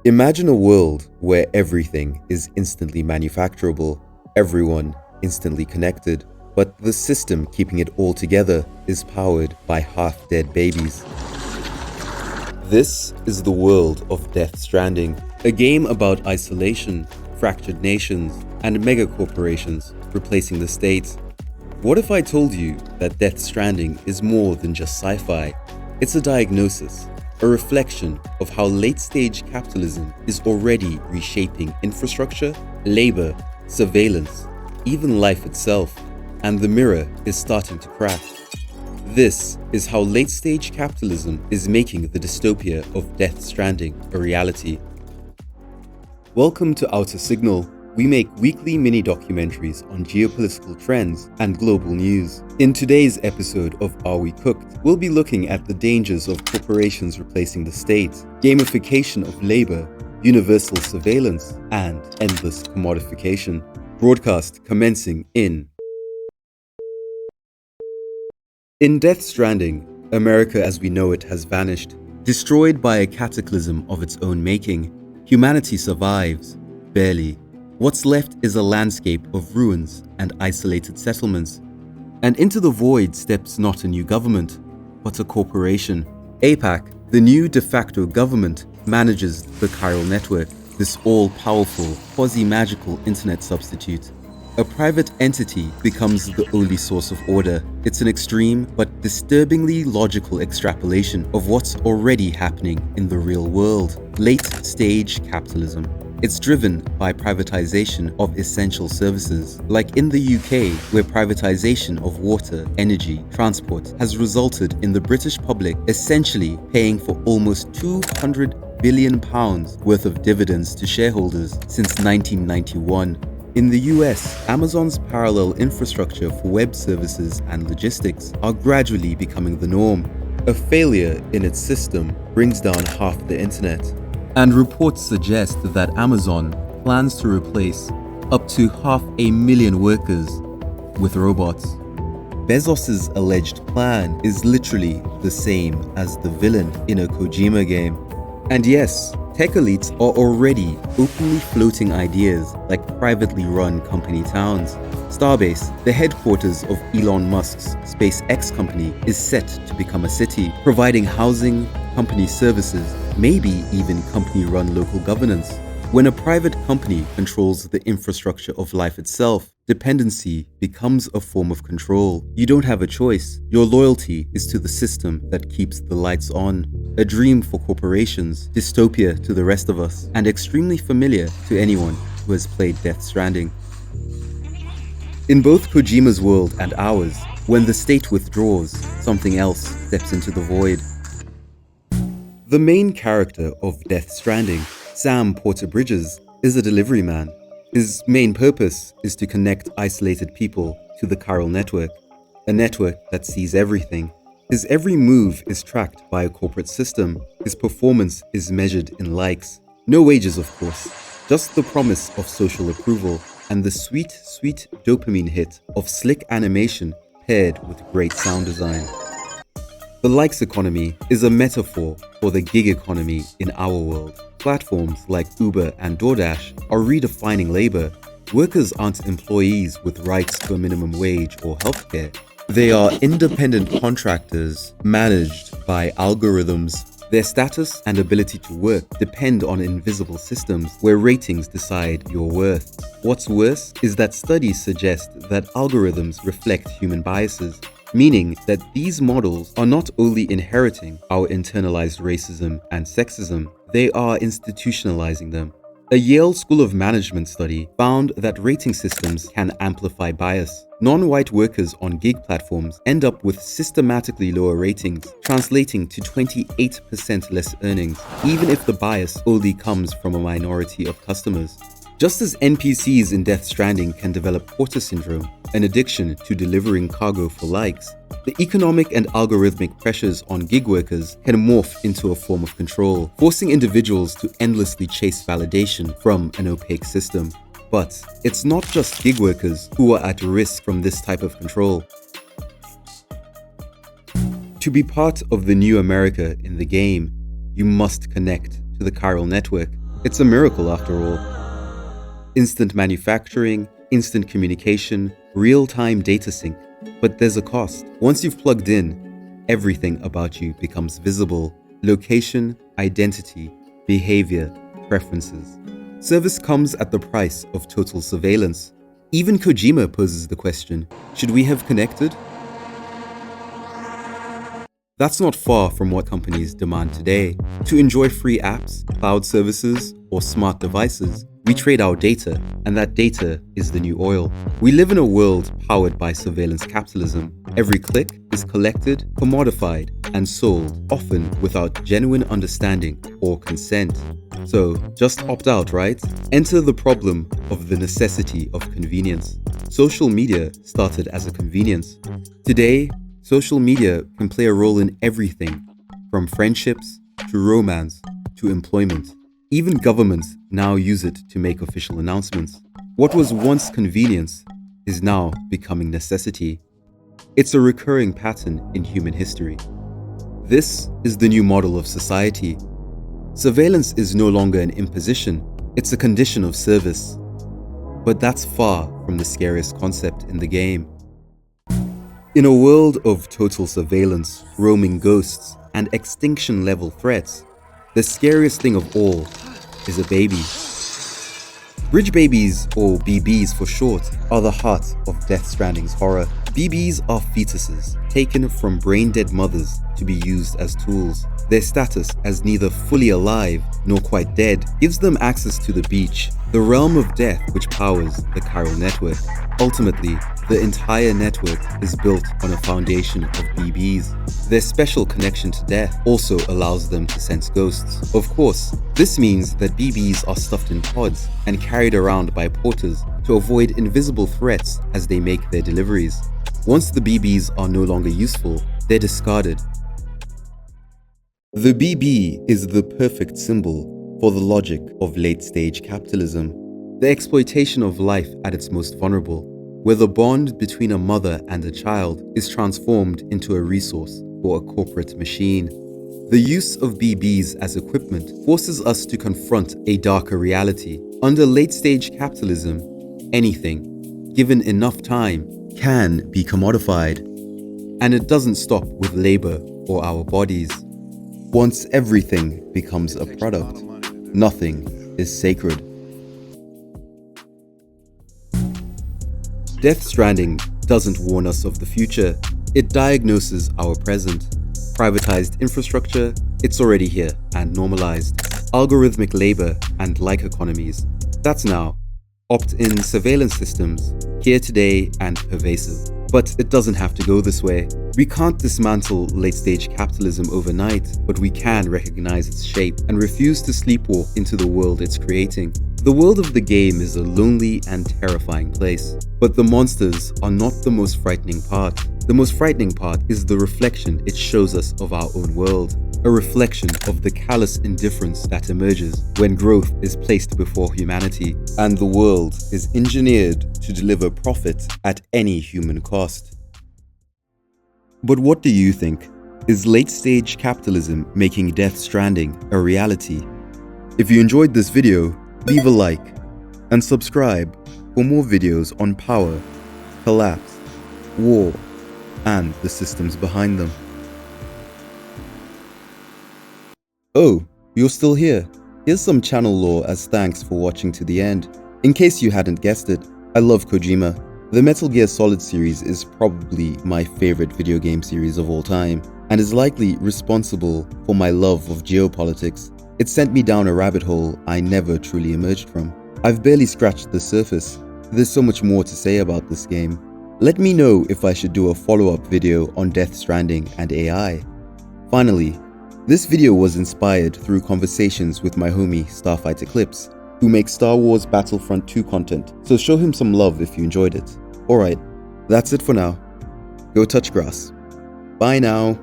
Imagine a world where everything is instantly manufacturable, everyone instantly connected, but the system keeping it all together is powered by half-dead babies. This is the world of Death Stranding, a game about isolation, fractured nations, and megacorporations replacing the state. What if I told you that Death Stranding is more than just sci-fi? It's a diagnosis, a reflection of how late-stage capitalism is already reshaping infrastructure, labor, surveillance, even life itself, and the mirror is starting to crack. This is how late-stage capitalism is making the dystopia of Death Stranding a reality. Welcome to Outer Signal. We make weekly mini-documentaries on geopolitical trends and global news. In today's episode of Are We Cooked, we'll be looking at the dangers of corporations replacing the state, gamification of labor, universal surveillance, and endless commodification. Broadcast commencing in Death Stranding, America as we know it has vanished. Destroyed by a cataclysm of its own making, humanity survives, barely. What's left is a landscape of ruins and isolated settlements. And into the void steps not a new government, but a corporation. APAC, the new de facto government, manages the chiral network, this all-powerful, quasi-magical internet substitute. A private entity becomes the only source of order. It's an extreme but disturbingly logical extrapolation of what's already happening in the real world. Late-stage capitalism. It's driven by privatization of essential services, like in the UK, where privatization of water, energy, transport has resulted in the British public essentially paying for almost £200 billion worth of dividends to shareholders since 1991. In the US, Amazon's parallel infrastructure for web services and logistics are gradually becoming the norm. A failure in its system brings down half the internet. And reports suggest that Amazon plans to replace up to 500,000 workers with robots. Bezos's alleged plan is literally the same as the villain in a Kojima game. And yes, tech elites are already openly floating ideas like privately run company towns. Starbase, the headquarters of Elon Musk's SpaceX company, is set to become a city, providing housing, company services, maybe even company-run local governance. When a private company controls the infrastructure of life itself, dependency becomes a form of control. You don't have a choice. Your loyalty is to the system that keeps the lights on. A dream for corporations, dystopia to the rest of us, and extremely familiar to anyone who has played Death Stranding. In both Kojima's world and ours, when the state withdraws, something else steps into the void. The main character of Death Stranding, Sam Porter-Bridges, is a delivery man. His main purpose is to connect isolated people to the chiral network, a network that sees everything. His every move is tracked by a corporate system. His performance is measured in likes. No wages, of course, just the promise of social approval and the sweet, sweet dopamine hit of slick animation paired with great sound design. The likes economy is a metaphor for the gig economy in our world. Platforms like Uber and DoorDash are redefining labor. Workers aren't employees with rights to a minimum wage or healthcare. They are independent contractors managed by algorithms. Their status and ability to work depend on invisible systems where ratings decide your worth. What's worse is that studies suggest that algorithms reflect human biases, meaning that these models are not only inheriting our internalized racism and sexism, they are institutionalizing them. A Yale School of Management study found that rating systems can amplify bias. Non-white workers on gig platforms end up with systematically lower ratings, translating to 28% less earnings, even if the bias only comes from a minority of customers. Just as NPCs in Death Stranding can develop Porter syndrome, an addiction to delivering cargo for likes, the economic and algorithmic pressures on gig workers can morph into a form of control, forcing individuals to endlessly chase validation from an opaque system. But it's not just gig workers who are at risk from this type of control. To be part of the new America in the game, you must connect to the chiral network. It's a miracle after all. Instant manufacturing, instant communication, real-time data sync. But there's a cost. Once you've plugged in, everything about you becomes visible. Location, identity, behavior, preferences. Service comes at the price of total surveillance. Even Kojima poses the question, should we have connected? That's not far from what companies demand today. To enjoy free apps, cloud services, or smart devices, we trade our data, and that data is the new oil. We live in a world powered by surveillance capitalism. Every click is collected, commodified, and sold, often without genuine understanding or consent. So, just opt out, right? Enter the problem of the necessity of convenience. Social media started as a convenience. Today, social media can play a role in everything, from friendships to romance to employment. Even governments now use it to make official announcements. What was once convenience is now becoming necessity. It's a recurring pattern in human history. This is the new model of society. Surveillance is no longer an imposition, it's a condition of service. But that's far from the scariest concept in the game. In a world of total surveillance, roaming ghosts, and extinction-level threats, the scariest thing of all is a baby. Bridge babies, or BBs for short, are the heart of Death Stranding's horror. BBs are fetuses, taken from brain-dead mothers to be used as tools. Their status as neither fully alive nor quite dead gives them access to the beach, the realm of death which powers the chiral network. Ultimately, the entire network is built on a foundation of BBs. Their special connection to death also allows them to sense ghosts. Of course, this means that BBs are stuffed in pods and carried around by porters to avoid invisible threats as they make their deliveries. Once the BBs are no longer useful, they're discarded. The BB is the perfect symbol for the logic of late-stage capitalism, the exploitation of life at its most vulnerable, where the bond between a mother and a child is transformed into a resource for a corporate machine. The use of BBs as equipment forces us to confront a darker reality. Under late-stage capitalism, anything, given enough time, can be commodified. And it doesn't stop with labor or our bodies. Once everything becomes a product, nothing is sacred. Death Stranding doesn't warn us of the future, it diagnoses our present. Privatized infrastructure, it's already here and normalized. Algorithmic labor and like economies, that's now. Opt-in surveillance systems, here today and pervasive. But it doesn't have to go this way. We can't dismantle late-stage capitalism overnight, but we can recognize its shape and refuse to sleepwalk into the world it's creating. The world of the game is a lonely and terrifying place, but the monsters are not the most frightening part. The most frightening part is the reflection it shows us of our own world, a reflection of the callous indifference that emerges when growth is placed before humanity and the world is engineered to deliver profit at any human cost. But what do you think? Is late-stage capitalism making Death Stranding a reality? If you enjoyed this video, leave a like and subscribe for more videos on power, collapse, war, and the systems behind them. Oh, you're still here. Here's some channel lore as thanks for watching to the end. In case you hadn't guessed it, I love Kojima. The Metal Gear Solid series is probably my favorite video game series of all time, and is likely responsible for my love of geopolitics. It sent me down a rabbit hole I never truly emerged from. I've barely scratched the surface. There's so much more to say about this game. Let me know if I should do a follow-up video on Death Stranding and AI. Finally, this video was inspired through conversations with my homie Starfight Eclipse, who makes Star Wars Battlefront 2 content, so show him some love if you enjoyed it. Alright, that's it for now. Go touch grass. Bye now.